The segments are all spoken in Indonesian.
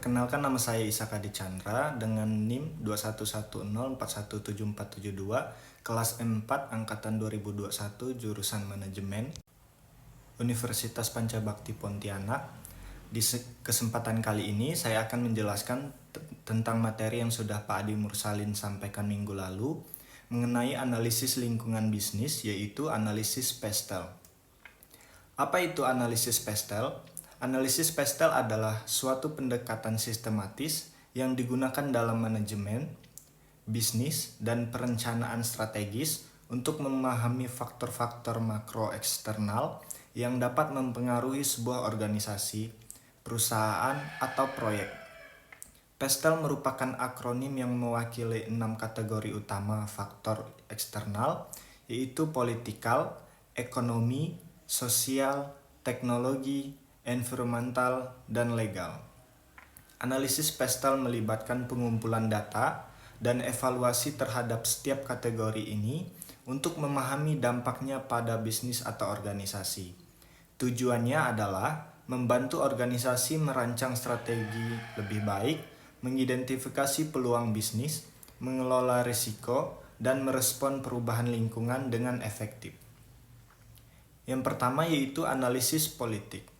Perkenalkan, nama saya Isaka Dichandra dengan NIM 2110417472, kelas M4 angkatan 2021, jurusan Manajemen, Universitas Pancabakti Pontianak. Di kesempatan kali ini saya akan menjelaskan tentang materi yang sudah Pak Adi Mursalin sampaikan minggu lalu mengenai analisis lingkungan bisnis, yaitu analisis PESTEL. Apa itu analisis PESTEL? Analisis PESTEL adalah suatu pendekatan sistematis yang digunakan dalam manajemen, bisnis, dan perencanaan strategis untuk memahami faktor-faktor makro eksternal yang dapat mempengaruhi sebuah organisasi, perusahaan, atau proyek. PESTEL merupakan akronim yang mewakili 6 kategori utama faktor eksternal, yaitu politikal, ekonomi, sosial, teknologi, environmental, dan legal. Analisis PESTEL melibatkan pengumpulan data dan evaluasi terhadap setiap kategori ini untuk memahami dampaknya pada bisnis atau organisasi. Tujuannya adalah membantu organisasi merancang strategi lebih baik, mengidentifikasi peluang bisnis, mengelola risiko, dan merespon perubahan lingkungan dengan efektif. Yang pertama yaitu analisis politik.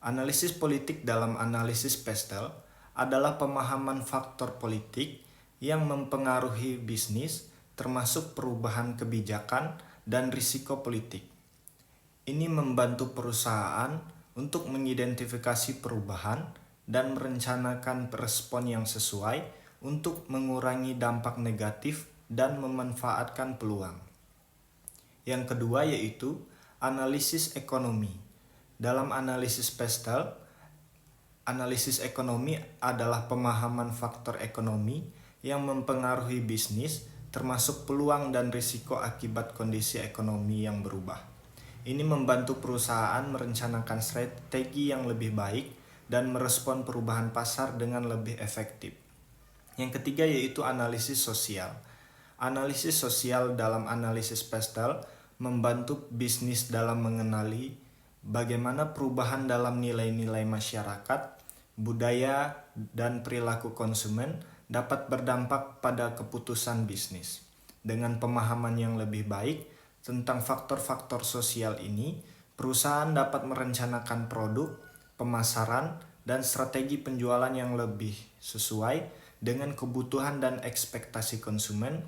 Analisis politik dalam analisis PESTEL adalah pemahaman faktor politik yang mempengaruhi bisnis, termasuk perubahan kebijakan dan risiko politik. Ini membantu perusahaan untuk mengidentifikasi perubahan dan merencanakan respon yang sesuai untuk mengurangi dampak negatif dan memanfaatkan peluang. Yang kedua yaitu analisis ekonomi. Dalam analisis PESTEL, analisis ekonomi adalah pemahaman faktor ekonomi yang mempengaruhi bisnis, termasuk peluang dan risiko akibat kondisi ekonomi yang berubah. Ini membantu perusahaan merencanakan strategi yang lebih baik dan merespon perubahan pasar dengan lebih efektif. Yang ketiga yaitu analisis sosial. Analisis sosial dalam analisis PESTEL membantu bisnis dalam mengenali bagaimana perubahan dalam nilai-nilai masyarakat, budaya, dan perilaku konsumen dapat berdampak pada keputusan bisnis. Dengan pemahaman yang lebih baik tentang faktor-faktor sosial ini, perusahaan dapat merencanakan produk, pemasaran, dan strategi penjualan yang lebih sesuai dengan kebutuhan dan ekspektasi konsumen,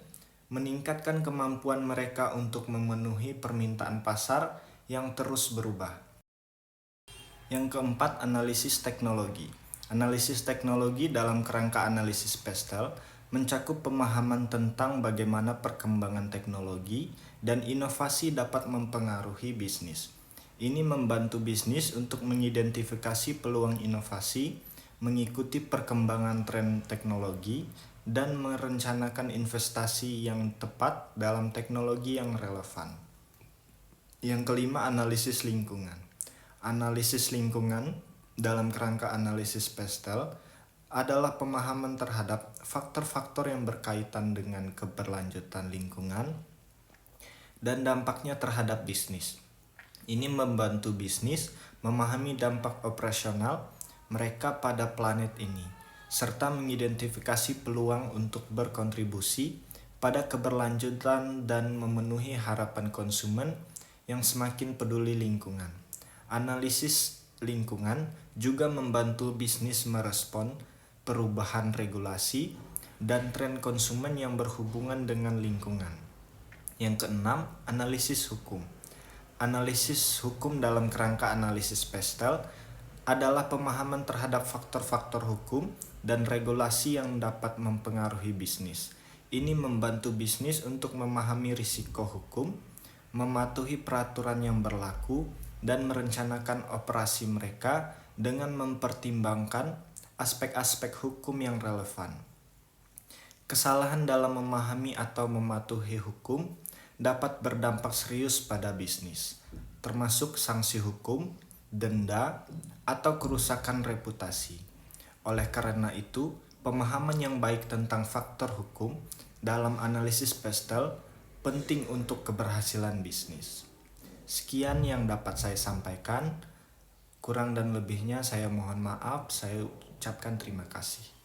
meningkatkan kemampuan mereka untuk memenuhi permintaan pasar yang terus berubah. Yang keempat, analisis teknologi. Analisis teknologi dalam kerangka analisis PESTEL mencakup pemahaman tentang bagaimana perkembangan teknologi dan inovasi dapat mempengaruhi bisnis. Ini membantu bisnis untuk mengidentifikasi peluang inovasi, mengikuti perkembangan tren teknologi, dan merencanakan investasi yang tepat dalam teknologi yang relevan. Yang kelima, analisis lingkungan. Analisis lingkungan dalam kerangka analisis PESTEL adalah pemahaman terhadap faktor-faktor yang berkaitan dengan keberlanjutan lingkungan dan dampaknya terhadap bisnis. Ini membantu bisnis memahami dampak operasional mereka pada planet ini, serta mengidentifikasi peluang untuk berkontribusi pada keberlanjutan dan memenuhi harapan konsumen yang semakin peduli lingkungan. Analisis lingkungan juga membantu bisnis merespon perubahan regulasi dan tren konsumen yang berhubungan dengan lingkungan. Yang keenam, analisis hukum. Analisis hukum dalam kerangka analisis PESTEL adalah pemahaman terhadap faktor-faktor hukum dan regulasi yang dapat mempengaruhi bisnis. Ini membantu bisnis untuk memahami risiko hukum, mematuhi peraturan yang berlaku, dan merencanakan operasi mereka dengan mempertimbangkan aspek-aspek hukum yang relevan. Kesalahan dalam memahami atau mematuhi hukum dapat berdampak serius pada bisnis, termasuk sanksi hukum, denda, atau kerusakan reputasi. Oleh karena itu, pemahaman yang baik tentang faktor hukum dalam analisis PESTEL penting untuk keberhasilan bisnis. Sekian yang dapat saya sampaikan. Kurang dan lebihnya saya mohon maaf, saya ucapkan terima kasih.